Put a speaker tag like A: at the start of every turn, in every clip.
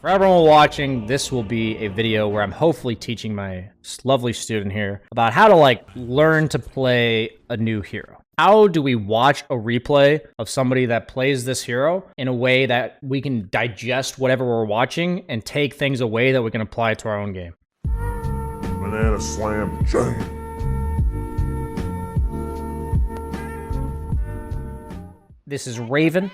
A: For everyone watching, this will be a video where I'm hopefully teaching my lovely student here about how to learn to play a new hero. How do we watch a replay of somebody that plays this hero in a way that we can digest whatever we're watching and take things away that we can apply to our own game?
B: Banana slam jam.
A: This is Raven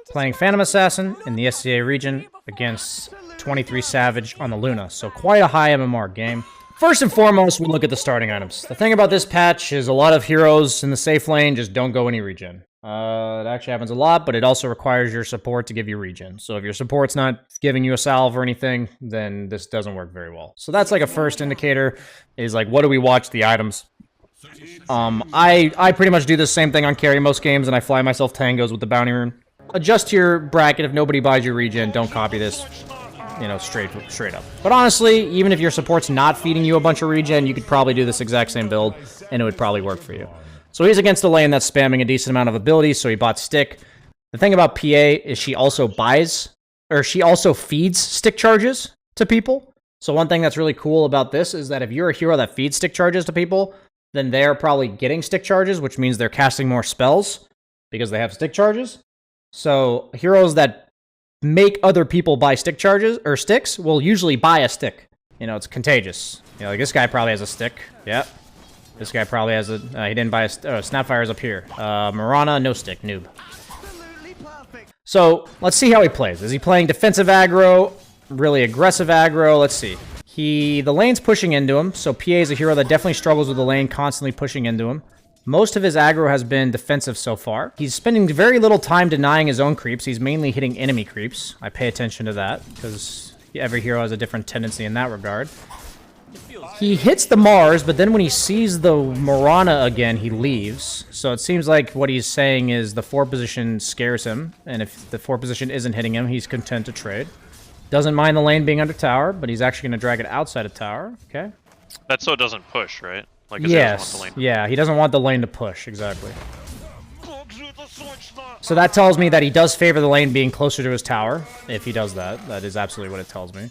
A: playing Phantom Assassin in the SCA region against 23 Savage on the Luna. So quite a high MMR game. First and foremost, we look at the starting items. The thing about this patch is a lot of heroes in the safe lane just don't go any regen. It actually happens a lot, but it also requires your support to give you regen. So if your support's not giving you a salve or anything, then this doesn't work very well. So that's like a first indicator, is like, what do we watch the items? I pretty much do the same thing on carry most games, and I fly myself tangos with the bounty rune. Adjust your bracket. If nobody buys your regen, don't copy this, you know, straight up. But honestly, even if your support's not feeding you a bunch of regen, you could probably do this exact same build, and it would probably work for you. So he's against a lane that's spamming a decent amount of abilities, so he bought stick. The thing about PA is she also feeds stick charges to people. So one thing that's really cool about this is that if you're a hero that feeds stick charges to people, then they're probably getting stick charges, which means they're casting more spells because they have stick charges. So heroes that make other people buy stick charges or sticks will usually buy a stick. You know, it's contagious. You know, like this guy probably has a stick. Yep. This guy probably has a... he didn't buy a... Snapfire's up here. Mirana, no stick. Noob. So, let's see how he plays. Is he playing defensive aggro? Really aggressive aggro? Let's see. The lane's pushing into him, so PA is a hero that definitely struggles with the lane, constantly pushing into him. Most of his aggro has been defensive so far. He's spending very little time denying his own creeps. He's mainly hitting enemy creeps. I pay attention to that, because every hero has a different tendency in that regard. He hits the Mars, but then when he sees the Mirana again, he leaves. So it seems like what he's saying is the 4 position scares him, and if the 4 position isn't hitting him, he's content to trade. Doesn't mind the lane being under tower, but he's actually going to drag it outside of tower. Okay.
C: That's so it doesn't push, right? Like,
A: yes. Yeah, he doesn't want the lane to push, exactly. So that tells me that he does favor the lane being closer to his tower. If he does that, that is absolutely what it tells me.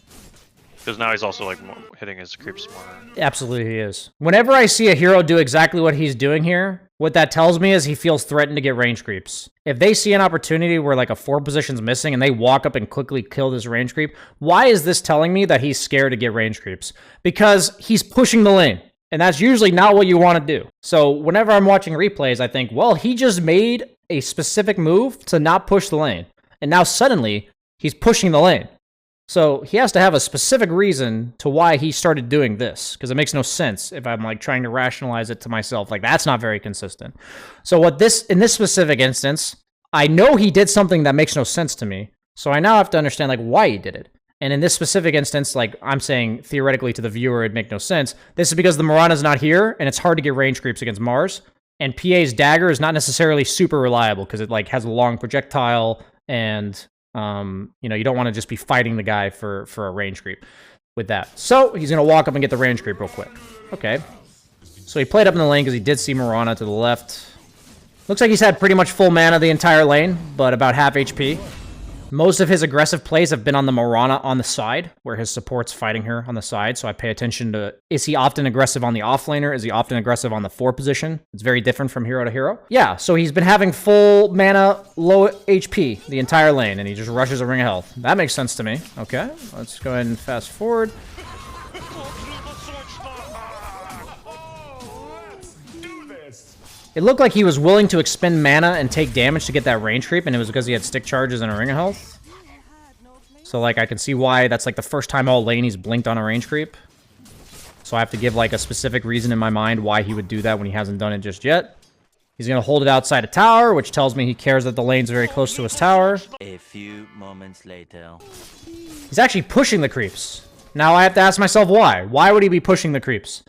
C: Because now he's also, like, hitting his creeps more.
A: Absolutely he is. Whenever I see a hero do exactly what he's doing here, what that tells me is he feels threatened to get range creeps. If they see an opportunity where, like, a 4 position's missing and they walk up and quickly kill this range creep, why is this telling me that he's scared to get range creeps? Because he's pushing the lane. And that's usually not what you want to do. So whenever I'm watching replays, I think, well, he just made a specific move to not push the lane. And now suddenly, he's pushing the lane. So he has to have a specific reason to why he started doing this, because it makes no sense if I'm like trying to rationalize it to myself. Like, that's not very consistent. So in this specific instance, I know he did something that makes no sense to me. So I now have to understand like why he did it. And in this specific instance, like I'm saying theoretically to the viewer, it'd make no sense. This is because the Mirana's not here and it's hard to get range creeps against Mars. And PA's dagger is not necessarily super reliable because it like has a long projectile and you know, you don't want to just be fighting the guy for a range creep with that. So he's going to walk up and get the range creep real quick. Okay. So he played up in the lane because he did see Mirana to the left. Looks like he's had pretty much full mana the entire lane, but about half HP. Most of his aggressive plays have been on the Mirana on the side, where his support's fighting her on the side, so I pay attention to, is he often aggressive on the offlaner? Is he often aggressive on the 4 position? It's very different from hero to hero. Yeah, so he's been having full mana, low HP the entire lane, and he just rushes a ring of health. That makes sense to me. Okay, let's go ahead and fast forward. It looked like he was willing to expend mana and take damage to get that range creep, and it was because he had stick charges and a ring of health. So, like, I can see why that's, like, the first time all lane he's blinked on a range creep. So I have to give, like, a specific reason in my mind why he would do that when he hasn't done it just yet. He's going to hold it outside a tower, which tells me he cares that the lane's very close to his tower.
D: A few moments later.
A: He's actually pushing the creeps. Now I have to ask myself why. Why would he be pushing the creeps?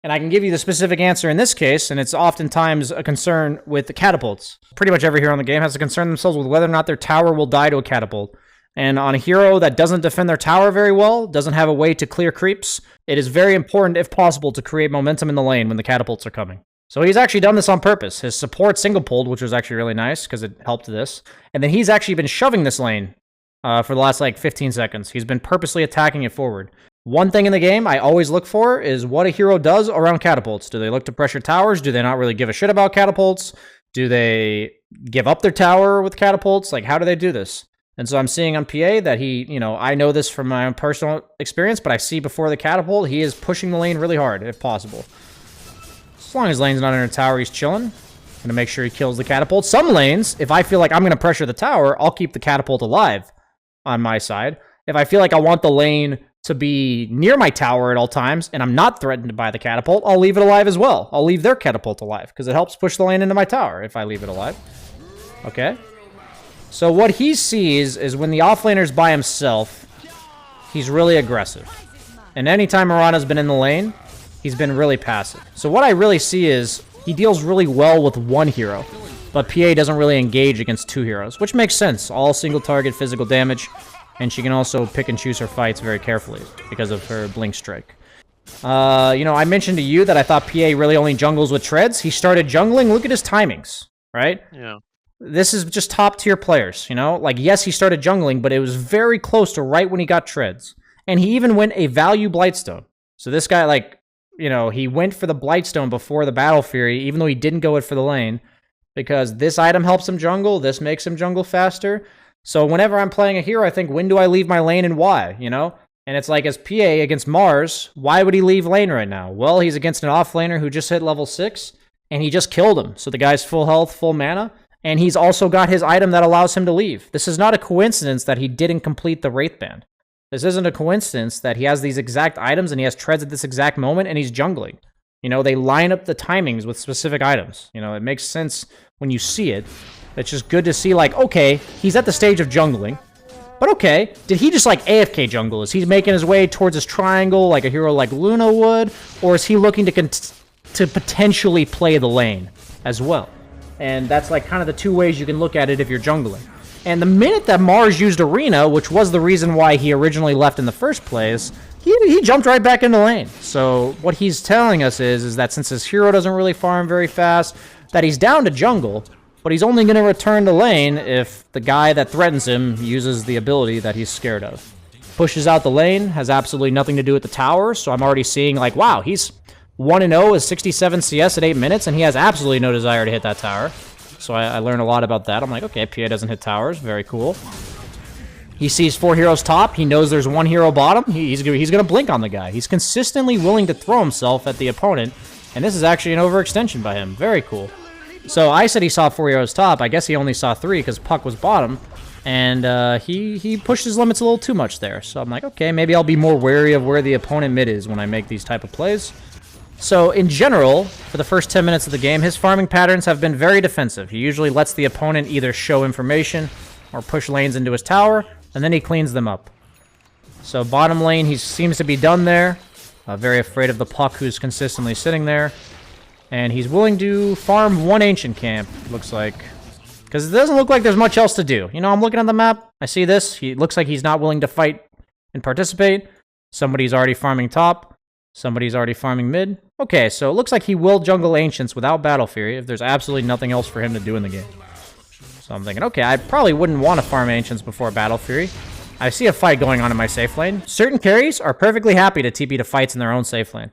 A: And I can give you the specific answer in this case, and it's oftentimes a concern with the catapults. Pretty much every hero in the game has to concern themselves with whether or not their tower will die to a catapult. And on a hero that doesn't defend their tower very well, doesn't have a way to clear creeps, it is very important, if possible, to create momentum in the lane when the catapults are coming. So he's actually done this on purpose. His support single pulled, which was actually really nice, because it helped this. And then he's actually been shoving this lane for the last like 15 seconds. He's been purposely attacking it forward. One thing in the game I always look for is what a hero does around catapults. Do they look to pressure towers? Do they not really give a shit about catapults? Do they give up their tower with catapults? Like, how do they do this? And so I'm seeing on PA that he, I know this from my own personal experience, but I see before the catapult, he is pushing the lane really hard, if possible. As long as lane's not in a tower, he's chilling. Gonna make sure he kills the catapult. Some lanes, if I feel like I'm gonna pressure the tower, I'll keep the catapult alive on my side. If I feel like I want the lane to be near my tower at all times, and I'm not threatened by the catapult, I'll leave it alive as well. I'll leave their catapult alive, because it helps push the lane into my tower if I leave it alive. Okay? So what he sees is when the offlaner's by himself, he's really aggressive. And anytime Mirana's been in the lane, he's been really passive. So what I really see is he deals really well with one hero, but PA doesn't really engage against two heroes, which makes sense. All single target physical damage, and she can also pick and choose her fights very carefully because of her blink strike. I mentioned to you that I thought PA really only jungles with treads. He started jungling. Look at his timings, right?
C: Yeah.
A: This is just top tier players, Like, yes, he started jungling, but it was very close to right when he got treads. And he even went a value Blightstone. So this guy, he went for the Blightstone before the Battle Fury, even though he didn't go it for the lane, because this item helps him jungle, this makes him jungle faster. So whenever I'm playing a hero, I think, when do I leave my lane and why, And it's like, as PA against Mars, why would he leave lane right now? Well, he's against an offlaner who just hit level 6, and he just killed him. So the guy's full health, full mana, and he's also got his item that allows him to leave. This is not a coincidence that he didn't complete the Wraith Band. This isn't a coincidence that he has these exact items and he has treads at this exact moment and he's jungling. They line up the timings with specific items. It makes sense when you see it. It's just good to see, okay, he's at the stage of jungling. But okay, did he just AFK jungle? Is he making his way towards his triangle like a hero like Luna would? Or is he looking to potentially play the lane as well? And that's kind of the two ways you can look at it if you're jungling. And the minute that Mars used Arena, which was the reason why he originally left in the first place, he jumped right back into lane. So what he's telling us is that since his hero doesn't really farm very fast, that he's down to jungle, but he's only going to return to lane if the guy that threatens him uses the ability that he's scared of. Pushes out the lane, has absolutely nothing to do with the tower, so I'm already seeing wow, he's 1-0 with 67 CS at 8 minutes, and he has absolutely no desire to hit that tower. So I learned a lot about that. I'm like, okay, PA doesn't hit towers. Very cool. He sees 4 heroes top. He knows there's 1 hero bottom. He's going to blink on the guy. He's consistently willing to throw himself at the opponent, and this is actually an overextension by him. Very cool. So I said he saw 4 heroes top. I guess he only saw 3 because Puck was bottom, and he pushed his limits a little too much there. So I'm like, okay, maybe I'll be more wary of where the opponent mid is when I make these type of plays. So, in general, for the first 10 minutes of the game, his farming patterns have been very defensive. He usually lets the opponent either show information or push lanes into his tower, and then he cleans them up. So, bottom lane, he seems to be done there. Very afraid of the Puck, who's consistently sitting there. And he's willing to farm 1 Ancient Camp, looks like. Because it doesn't look like there's much else to do. I'm looking at the map. I see this. He looks like he's not willing to fight and participate. Somebody's already farming top. Somebody's already farming mid. Okay, so it looks like he will jungle Ancients without Battle Fury if there's absolutely nothing else for him to do in the game. So I'm thinking, okay, I probably wouldn't want to farm Ancients before Battle Fury. I see a fight going on in my safe lane. Certain carries are perfectly happy to TP to fights in their own safe lane.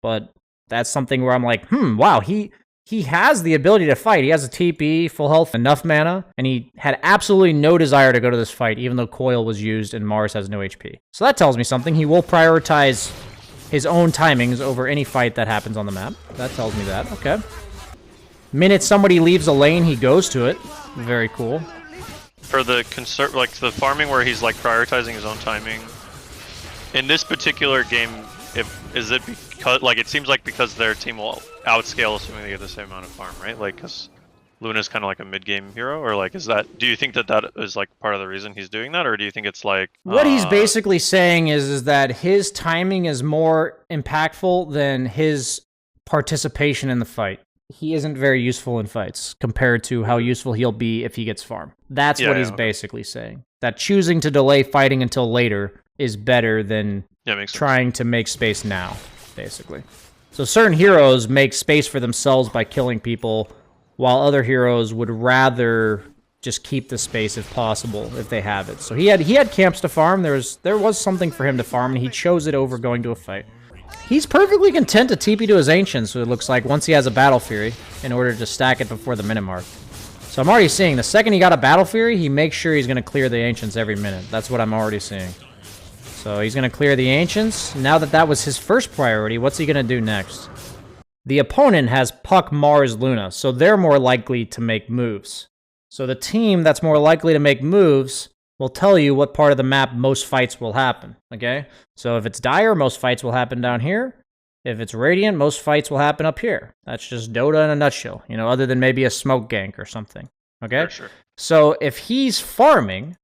A: But that's something where I'm like, wow, he has the ability to fight. He has a TP, full health, enough mana, and he had absolutely no desire to go to this fight, even though Coil was used and Mars has no HP. So that tells me something. He will prioritize his own timings over any fight that happens on the map. That tells me that. Okay. Minute somebody leaves a lane, he goes to it. Very cool.
C: For the the farming where he's prioritizing his own timing. In this particular game, is it because it seems like because their team will outscale assuming they get the same amount of farm, right? Because Luna's kind of like a mid-game hero, or is that? Do you think that is part of the reason he's doing that, or do you think it's
A: what he's basically saying is that his timing is more impactful than his participation in the fight. He isn't very useful in fights compared to how useful he'll be if he gets farm. That's what he's basically saying. That choosing to delay fighting until later is better than trying to make space now, basically. So certain heroes make space for themselves by killing people, while other heroes would rather just keep the space if possible, if they have it. So he had camps to farm. There was something for him to farm, and he chose it over going to a fight. He's perfectly content to TP to his Ancients, so it looks like, once he has a Battle Fury, in order to stack it before the minute mark. So I'm already seeing, the second he got a Battle Fury, he makes sure he's going to clear the Ancients every minute. That's what I'm already seeing. So he's going to clear the Ancients. Now that that was his first priority, what's he going to do next? The opponent has Puck, Mars, Luna, so they're more likely to make moves. So the team that's more likely to make moves will tell you what part of the map most fights will happen, okay? So if it's Dire, most fights will happen down here. If it's Radiant, most fights will happen up here. That's just Dota in a nutshell, you know, other than maybe a smoke gank or something, okay?
C: For sure.
A: So if he's farming,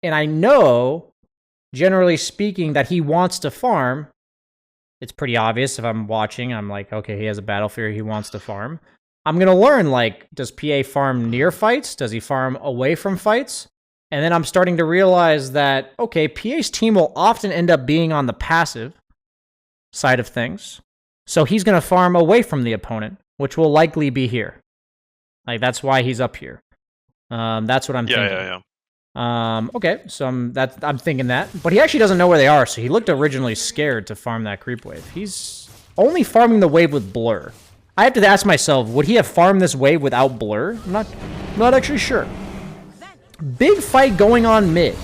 A: and I know, generally speaking, that he wants to farm, it's pretty obvious if I'm watching, I'm like, okay, he has a Battle Fury, he wants to farm. I'm going to learn, like, does PA farm near fights? Does he farm away from fights? And then I'm starting to realize that, okay, PA's team will often end up being on the passive side of things. So he's going to farm away from the opponent, which will likely be here. Like, that's why he's up here. That's what I'm thinking. Okay, so I'm thinking that. But he actually doesn't know where they are, so he looked originally scared to farm that creep wave. He's only farming the wave with Blur. I have to ask myself, would he have farmed this wave without Blur? I'm not actually sure. Big fight going on mid,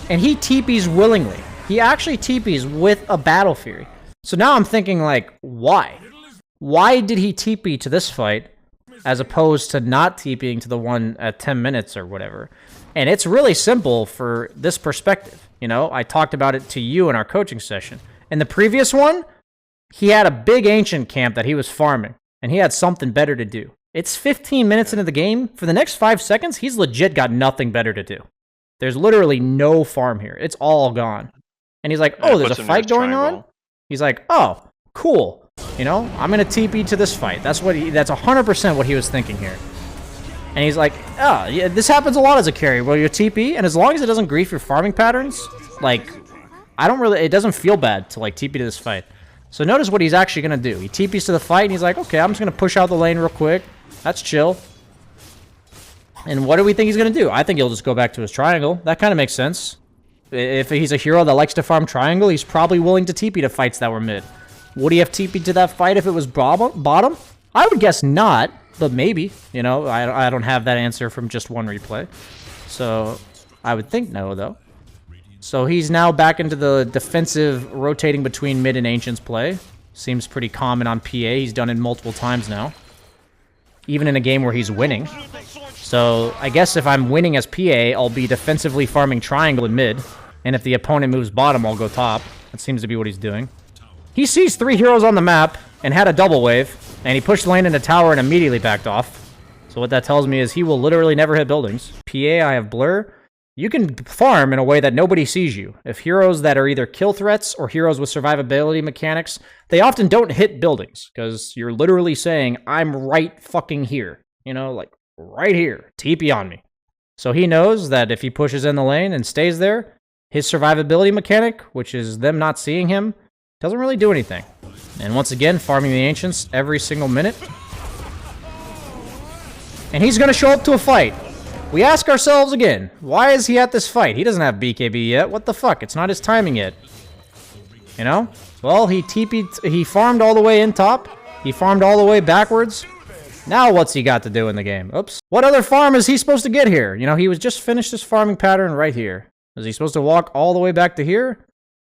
A: and he TPs willingly. He actually TPs with a Battle Fury. So now I'm thinking, like, why? Why did he TP to this fight as opposed to not TPing to the one at 10 minutes or whatever? And it's really simple for this perspective. You know, I talked about it to you in our coaching session. In the previous one, he had a big Ancient camp that he was farming, and he had something better to do. It's 15 minutes into the game. For the next 5 seconds, he's legit got nothing better to do. There's literally no farm here. It's all gone. And he's like, oh, there's a fight going on? He's like, oh, cool. You know, I'm going to TP to this fight. That's 100% what he was thinking here. And he's like, oh, yeah, this happens a lot as a carry. Well, you TP, and as long as it doesn't grief your farming patterns, like, it doesn't feel bad to, like, TP to this fight. So notice what he's actually going to do. He TPs to the fight, and he's like, okay, I'm just going to push out the lane real quick. That's chill. And what do we think he's going to do? I think he'll just go back to his triangle. That kind of makes sense. If he's a hero that likes to farm triangle, he's probably willing to TP to fights that were mid. Would he have TP'd to that fight if it was bottom? I would guess not, but maybe. You know, I don't have that answer from just one replay. So I would think no, though. So he's now back into the defensive rotating between mid and Ancients play. Seems pretty common on PA. He's done it multiple times now. Even in a game where he's winning. So I guess if I'm winning as PA, I'll be defensively farming triangle in mid. And if the opponent moves bottom, I'll go top. That seems to be what he's doing. He sees 3 heroes on the map and had a double wave. And he pushed lane into tower and immediately backed off. So what that tells me is he will literally never hit buildings. PA, I have Blur. You can farm in a way that nobody sees you. If heroes that are either kill threats or heroes with survivability mechanics, they often don't hit buildings because you're literally saying, I'm right fucking here. You know, like right here. TP on me. So he knows that if he pushes in the lane and stays there, his survivability mechanic, which is them not seeing him, doesn't really do anything. And once again, farming the Ancients every single minute. And he's going to show up to a fight. We ask ourselves again, why is he at this fight? He doesn't have BKB yet. What the fuck? It's not his timing yet. You know? Well, he farmed all the way in top. He farmed all the way backwards. Now what's he got to do in the game? Oops. What other farm is he supposed to get here? You know, he was just finished his farming pattern right here. Is he supposed to walk all the way back to here?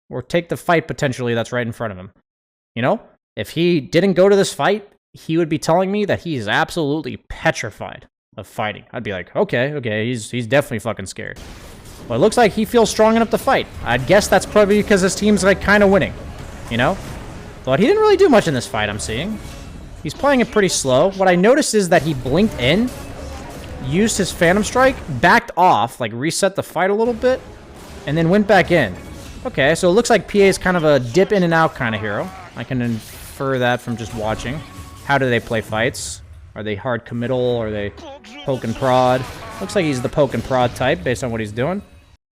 A: Or take the fight potentially that's right in front of him? You know? If he didn't go to this fight, he would be telling me that he is absolutely petrified of fighting. I'd be like, okay, he's definitely fucking scared. Well, it looks like he feels strong enough to fight. I'd guess that's probably because his team's like kind of winning, you know? But he didn't really do much in this fight, I'm seeing. He's playing it pretty slow. What I noticed is that he blinked in, used his Phantom Strike, backed off, like reset the fight a little bit, and then went back in. Okay, so it looks like PA is kind of a dip in and out kind of hero. I can infer that from just watching. How do they play fights? Are they hard committal? Are they poke and prod? Looks like he's the poke and prod type based on what he's doing.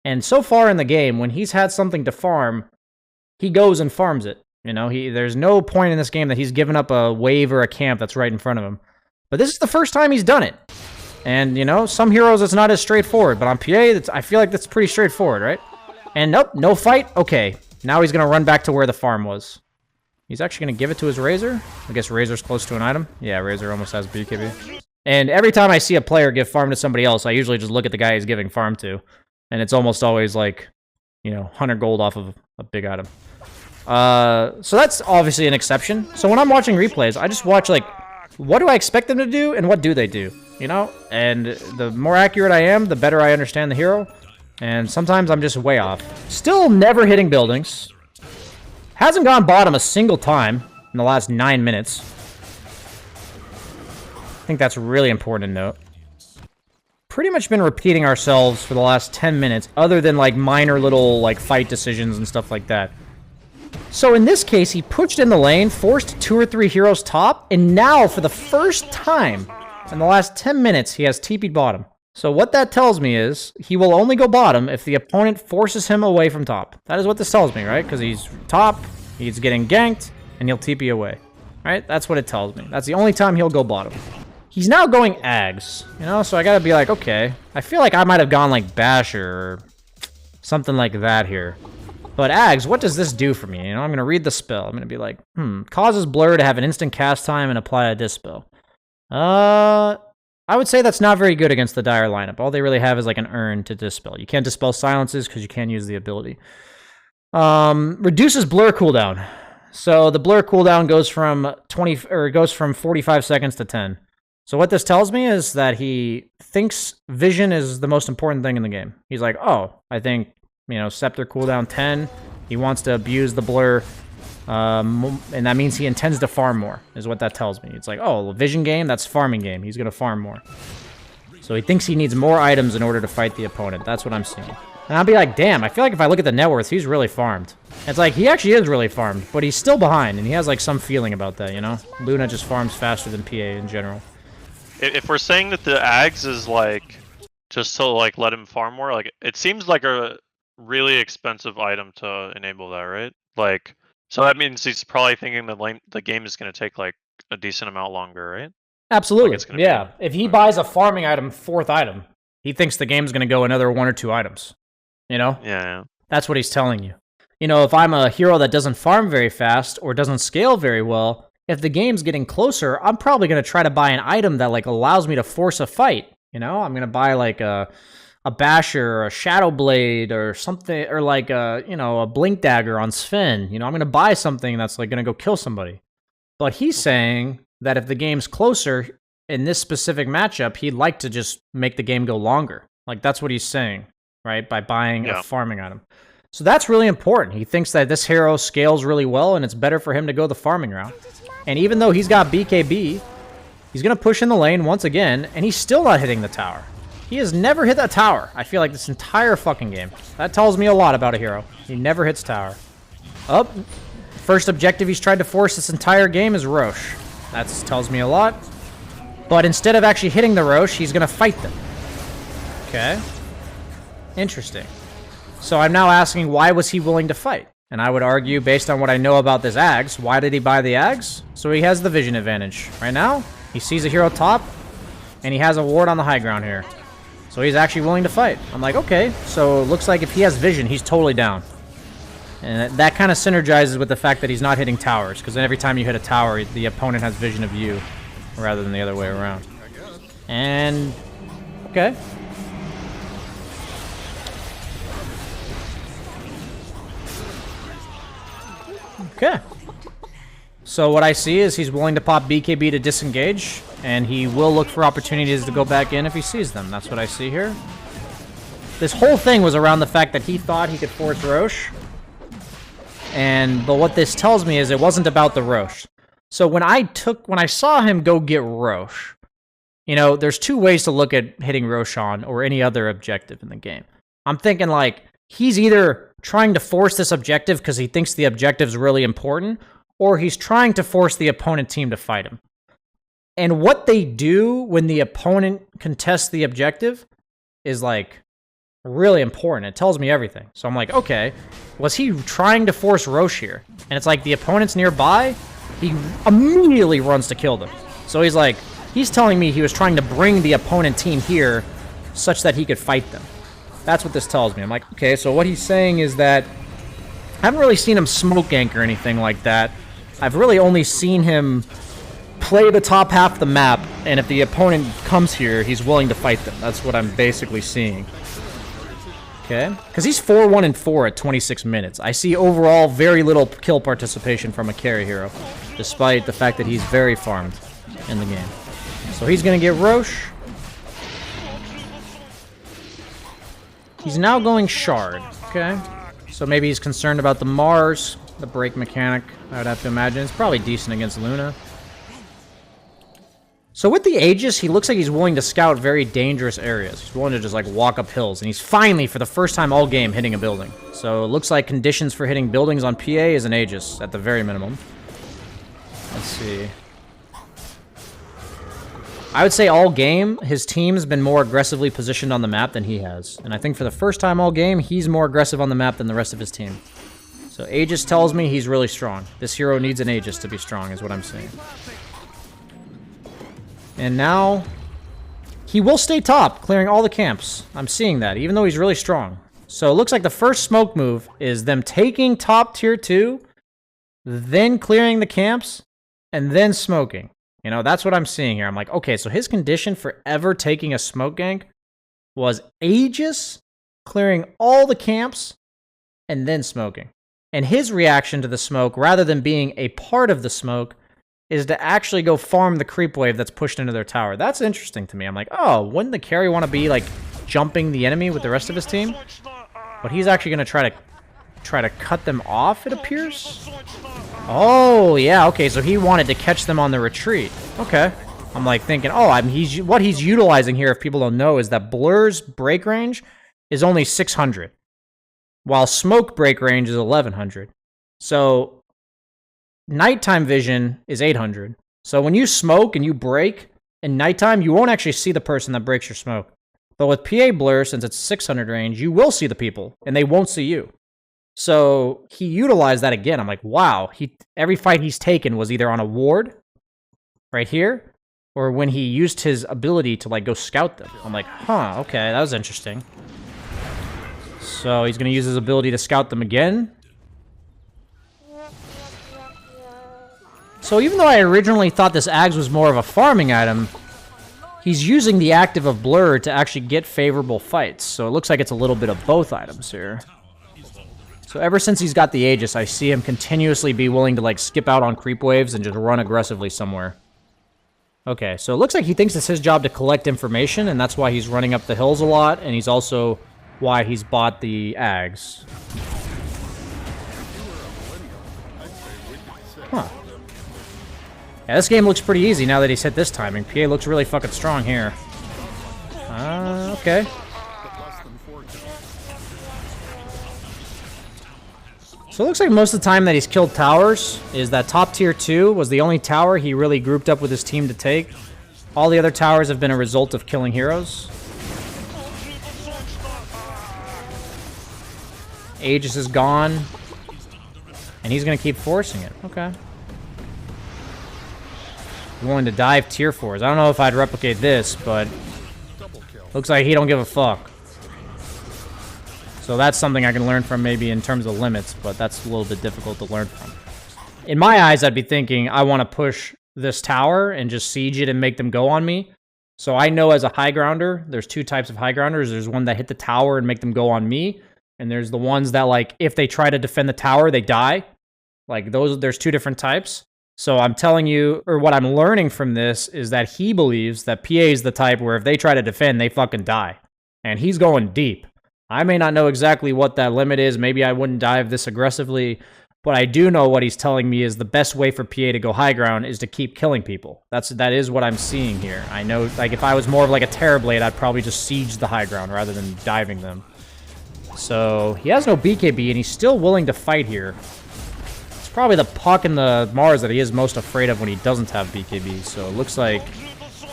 A: And so far in the game, when he's had something to farm, he goes and farms it. You know, there's no point in this game that he's given up a wave or a camp that's right in front of him. But this is the first time he's done it. And, you know, some heroes it's not as straightforward, but on PA, I feel like that's pretty straightforward, right? And nope, no fight? Okay. Now he's going to run back to where the farm was. He's actually going to give it to his Razor. I guess Razor's close to an item. Yeah, Razor almost has BKB. And every time I see a player give farm to somebody else, I usually just look at the guy he's giving farm to. And it's almost always like, you know, 100 gold off of a big item. So that's obviously an exception. So when I'm watching replays, I just watch, like, what do I expect them to do and what do they do? You know? And the more accurate I am, the better I understand the hero. And sometimes I'm just way off. Still never hitting buildings. Hasn't gone bottom a single time in the last 9 minutes. I think that's really important to note. Pretty much been repeating ourselves for the last 10 minutes, other than like minor little like fight decisions and stuff like that. So in this case, he pushed in the lane, forced 2 or 3 heroes top, and now for the first time in the last 10 minutes, he has TP'd bottom. So what that tells me is he will only go bottom if the opponent forces him away from top. That is what this tells me, right? Because he's top, he's getting ganked, and he'll TP away. Right? That's what it tells me. That's the only time he'll go bottom. He's now going Ags, you know? So I gotta be like, okay. I feel like I might have gone like Basher or something like that here. But Ags, what does this do for me? You know, I'm gonna read the spell. I'm gonna be like, causes Blur to have an instant cast time and apply a dispel. I would say that's not very good against the Dire lineup. All they really have is like an urn to dispel. You can't dispel silences because you can't use the ability. Reduces blur cooldown. So the blur cooldown goes from 45 seconds to 10. So what this tells me is that he thinks vision is the most important thing in the game. He's like, oh, I think, you know, Scepter cooldown 10. He wants to abuse the blur. And that means he intends to farm more, is what that tells me. It's like, oh, vision game, that's farming game. He's going to farm more. So he thinks he needs more items in order to fight the opponent. That's what I'm seeing. And I'll be like, damn, I feel like if I look at the net worth, he's really farmed. It's like, he actually is really farmed, but he's still behind, and he has like some feeling about that, you know? Luna just farms faster than PA in general.
C: If we're saying that the Ags is like, just to like let him farm more, like, it seems like a really expensive item to enable that, right? Like, so that means he's probably thinking the game is going to take like a decent amount longer, right?
A: Absolutely.
C: Like
A: yeah. If he buys a farming item, 4th item, he thinks the game's going to go another 1 or 2 items. You know?
C: Yeah.
A: That's what he's telling you. You know, if I'm a hero that doesn't farm very fast or doesn't scale very well, if the game's getting closer, I'm probably going to try to buy an item that like allows me to force a fight. You know, I'm going to buy like a Basher, or a Shadow Blade, or something, or like a, you know, a Blink Dagger on Sven. You know, I'm going to buy something that's like going to go kill somebody. But he's saying that if the game's closer in this specific matchup, he'd like to just make the game go longer. Like, that's what he's saying, right? By buying a farming item. So that's really important. He thinks that this hero scales really well, and it's better for him to go the farming route. And even though he's got BKB, he's going to push in the lane once again, and he's still not hitting the tower. He has never hit that tower, I feel like, this entire fucking game. That tells me a lot about a hero. He never hits tower. Up. First objective he's tried to force this entire game is Roche. That tells me a lot. But instead of actually hitting the Roche, he's going to fight them. Okay. Interesting. So I'm now asking, why was he willing to fight? And I would argue, based on what I know about this Ags, why did he buy the Ags? So he has the vision advantage. Right now, he sees a hero top, and he has a ward on the high ground here. So he's actually willing to fight. I'm like, okay, so it looks like if he has vision, he's totally down. And that kind of synergizes with the fact that he's not hitting towers, because every time you hit a tower, the opponent has vision of you, rather than the other way around. And, okay. Okay. So what I see is he's willing to pop BKB to disengage, and he will look for opportunities to go back in if he sees them. That's what I see here. This whole thing was around the fact that he thought he could force Roche. But what this tells me is it wasn't about the Roche. So when I saw him go get Roche, you know, there's 2 ways to look at hitting Roche on or any other objective in the game. I'm thinking like, he's either trying to force this objective because he thinks the objective's really important, or he's trying to force the opponent team to fight him. And what they do when the opponent contests the objective is like really important. It tells me everything. So I'm like, okay, was he trying to force Roche here? And it's like the opponent's nearby, he immediately runs to kill them. So he's like, He's telling me he was trying to bring the opponent team here such that he could fight them. That's what this tells me. I'm like, okay, so what he's saying is that I haven't really seen him smoke gank or anything like that. I've really only seen him play the top half of the map, and if the opponent comes here, he's willing to fight them. That's what I'm basically seeing. Okay? Because he's 4-1-4 at 26 minutes. I see overall very little kill participation from a carry hero, despite the fact that he's very farmed in the game. So he's going to get Roche. He's now going Shard. Okay? So maybe he's concerned about the Mars, the break mechanic, I would have to imagine. It's probably decent against Luna. So with the Aegis, he looks like he's willing to scout very dangerous areas. He's willing to just, like, walk up hills. And he's finally, for the first time all game, hitting a building. So it looks like conditions for hitting buildings on PA is an Aegis, at the very minimum. Let's see. I would say all game, his team's been more aggressively positioned on the map than he has. And I think for the first time all game, he's more aggressive on the map than the rest of his team. So Aegis tells me he's really strong. This hero needs an Aegis to be strong, is what I'm saying. And now, he will stay top, clearing all the camps. I'm seeing that, even though he's really strong. So it looks like the first smoke move is them taking top tier 2, then clearing the camps, and then smoking. You know, that's what I'm seeing here. I'm like, okay, so his condition for ever taking a smoke gank was Aegis, clearing all the camps, and then smoking. And his reaction to the smoke, rather than being a part of the smoke, is to actually go farm the creep wave that's pushed into their tower. That's interesting to me. I'm like, oh, wouldn't the carry want to be, like, jumping the enemy with the rest of his team? But he's actually going to try to cut them off, it appears? Oh, yeah, okay, so he wanted to catch them on the retreat. Okay. I'm, like, thinking, oh, what he's utilizing here, if people don't know, is that Blur's break range is only 600, while Smoke break range is 1100. So nighttime vision is 800. So when you smoke and you break in nighttime, you won't actually see the person that breaks your smoke. But with PA Blur, since it's 600 range, you will see the people, and they won't see you. So he utilized that again. I'm like, wow. Every fight he's taken was either on a ward, right here, or when he used his ability to, like, go scout them. I'm like, huh, okay, that was interesting. So he's going to use his ability to scout them again. So even though I originally thought this Ags was more of a farming item, he's using the active of Blur to actually get favorable fights. So it looks like it's a little bit of both items here. So ever since he's got the Aegis, I see him continuously be willing to, like, skip out on creep waves and just run aggressively somewhere. Okay, so it looks like he thinks it's his job to collect information, and that's why he's running up the hills a lot, and he's also why he's bought the Ags. Huh. Yeah, this game looks pretty easy now that he's hit this timing. PA looks really fucking strong here. Okay. So it looks like most of the time that he's killed towers is that top tier 2 was the only tower he really grouped up with his team to take. All the other towers have been a result of killing heroes. Aegis is gone. And he's going to keep forcing it. Okay. Willing to dive tier 4s. I don't know if I'd replicate this, but looks like he don't give a fuck. So that's something I can learn from maybe in terms of limits, but that's a little bit difficult to learn from. In my eyes, I'd be thinking, I want to push this tower and just siege it and make them go on me. So I know as a high grounder, there's two types of high grounders. There's one that hit the tower and make them go on me. And there's the ones that, like, if they try to defend the tower, they die. Like, there's two different types. So I'm telling you, or what I'm learning from this is that he believes that PA is the type where if they try to defend, they fucking die. And he's going deep. I may not know exactly what that limit is. Maybe I wouldn't dive this aggressively. But I do know what he's telling me is the best way for PA to go high ground is to keep killing people. That is what I'm seeing here. I know, like, if I was more of like a Terrorblade, I'd probably just siege the high ground rather than diving them. So he has no BKB, and he's still willing to fight here. It's probably the Puck and the Mars that he is most afraid of when he doesn't have BKB. So it looks like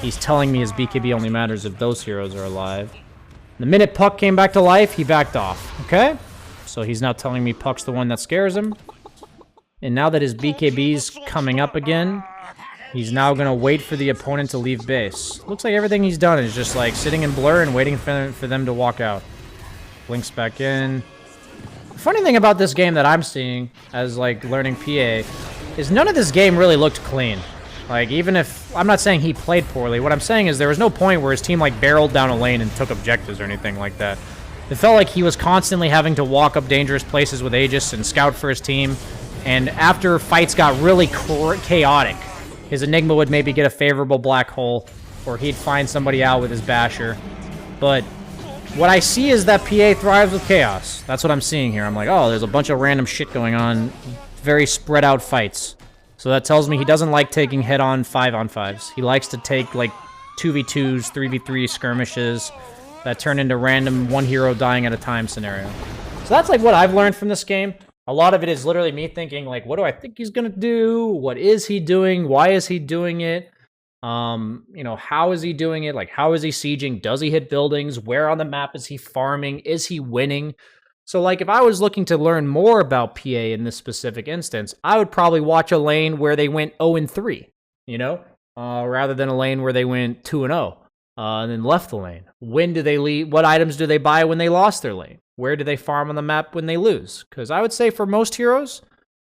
A: he's telling me his BKB only matters if those heroes are alive. The minute Puck came back to life, he backed off. Okay? So he's now telling me Puck's the one that scares him. And now that his BKB's coming up again, He's now going to wait for the opponent to leave base. Looks like everything he's done is just like sitting in blur and waiting for them to walk out. Blinks back in. The funny thing about this game that I'm seeing as like learning PA is none of this game really looked clean. Like, even if... I'm not saying he played poorly. What I'm saying is there was no point where his team, like, barreled down a lane and took objectives or anything like that. It felt like he was constantly having to walk up dangerous places with Aegis and scout for his team. And after fights got really chaotic, his Enigma would maybe get a favorable black hole, or he'd find somebody out with his Basher. But what I see is that PA thrives with chaos. That's what I'm seeing here. I'm like, oh, there's a bunch of random shit going on. Very spread out fights. So that tells me he doesn't like taking head-on 5-on-5s. He likes to take, like, 2v2s, 3v3 skirmishes that turn into random one hero dying at a time scenario. So that's, like, what I've learned from this game. A lot of it is literally me thinking, like, what do I think he's gonna do? What is he doing? Why is he doing it? You know, how is he doing it? Like, how is he sieging? Does he hit buildings? Where on the map is he farming? Is he winning? So, like, if I was looking to learn more about PA in this specific instance, I would probably watch a lane where they went 0-3, you know, rather than a lane where they went 2-0 and then left the lane. When do they leave? What items do they buy when they lost their lane? Where do they farm on the map when they lose? Because I would say for most heroes,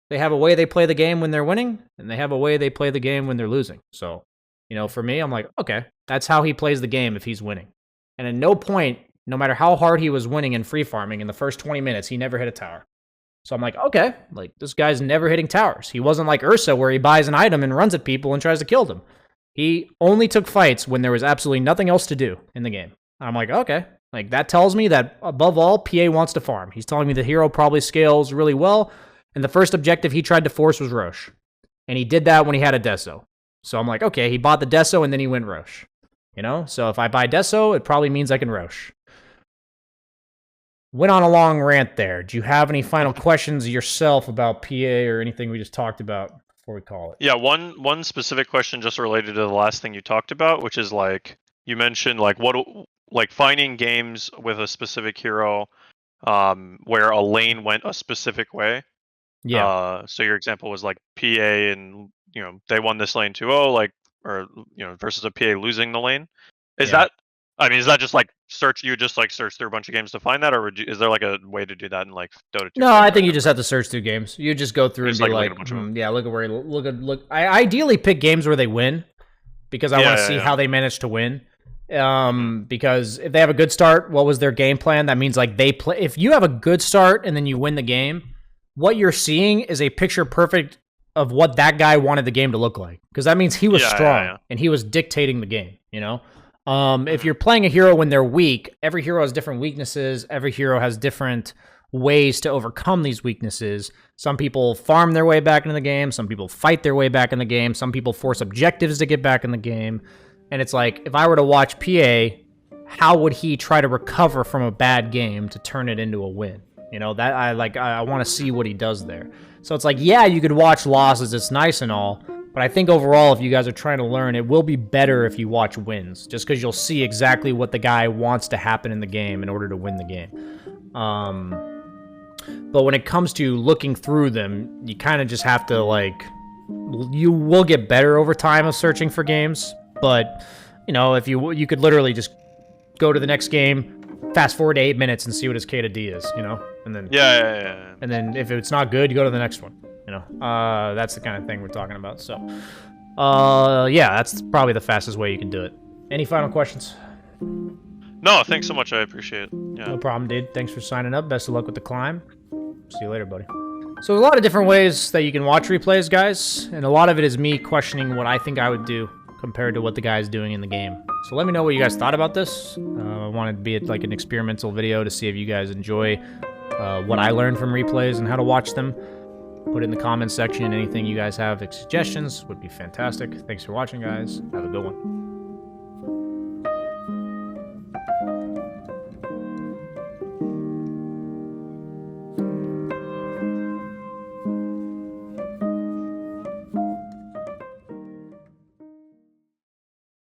A: they have a way they play the game when they're winning, and they have a way they play the game when they're losing. So, you know, for me, I'm like, okay, that's how he plays the game if he's winning. And at no point, no matter how hard he was winning in free farming, in the first 20 minutes, he never hit a tower. So I'm like, okay, like, this guy's never hitting towers. He wasn't like Ursa, where he buys an item and runs at people and tries to kill them. He only took fights when there was absolutely nothing else to do in the game. I'm like, okay, like, that tells me that, above all, PA wants to farm. He's telling me the hero probably scales really well, and the first objective he tried to force was Roche. And he did that when he had a Deso. So I'm like, okay, he bought the Deso, and then he went Roche. You know? So if I buy Deso, it probably means I can Roche. Went on a long rant there. Do you have any final questions yourself about PA or anything we just talked about before we call it?
C: Yeah, one specific question just related to the last thing you talked about, which is like you mentioned like finding games with a specific hero where a lane went a specific way.
A: Yeah.
C: So your example was like PA and you know they won this lane 2-0 like or you know versus a PA losing the lane. Is that is that just like search? You just like search through a bunch of games to find that, or is there like a way to do that in like Dota 2?
A: No, I think you just have to search through games. You just go through and be like, yeah, look at where look. I ideally pick games where they win because I want to see how they manage to win. Because if they have a good start, what was their game plan? That means like they play. If you have a good start and then you win the game, what you're seeing is a picture perfect of what that guy wanted the game to look like. Because that means he was strong and he was dictating the game. You know. If you're playing a hero when they're weak, every hero has different weaknesses. Every hero has different ways to overcome these weaknesses. Some people farm their way back into the game. Some people fight their way back in the game. Some people force objectives to get back in the game. And it's like, if I were to watch PA, how would he try to recover from a bad game to turn it into a win? You know, that I want to see what he does there. So it's like, yeah, you could watch losses. It's nice and all. But I think overall, if you guys are trying to learn, it will be better if you watch wins, just because you'll see exactly what the guy wants to happen in the game in order to win the game. But when it comes to looking through them, you kind of just have to, like, you will get better over time of searching for games. But, you know, if you could literally just go to the next game, fast forward to 8 minutes and see what his K to D is, you know? And then and then if it's not good, you go to the next one. You know, that's the kind of thing we're talking about. So, yeah, that's probably the fastest way you can do it. Any final questions?
C: No, thanks so much. I appreciate it. Yeah.
A: No problem, dude. Thanks for signing up. Best of luck with the climb. See you later, buddy. So there's a lot of different ways that you can watch replays, guys. And a lot of it is me questioning what I think I would do compared to what the guy's doing in the game. So let me know what you guys thought about this. I wanted to be like an experimental video to see if you guys enjoy what I learned from replays and how to watch them. Put it in the comments section. Anything you guys have suggestions would be fantastic. Thanks for watching, guys. Have a good one.